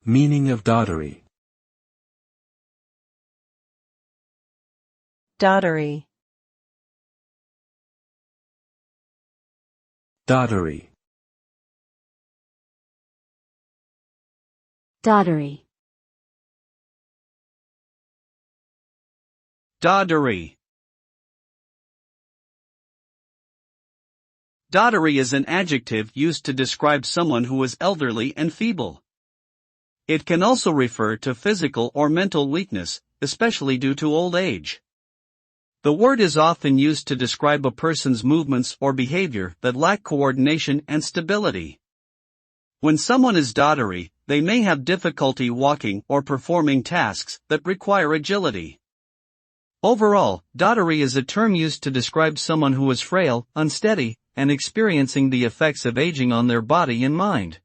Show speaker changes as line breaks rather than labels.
Meaning of doddery.
Doddery.
Doddery.
Doddery.
Doddery. Doddery is an adjective used to describe someone who is elderly and feeble. It can also refer to physical or mental weakness, especially due to old age. The word is often used to describe a person's movements or behavior that lack coordination and stability. When someone is doddery, they may have difficulty walking or performing tasks that require agility. Overall, doddery is a term used to describe someone who is frail, unsteady, and experiencing the effects of aging on their body and mind.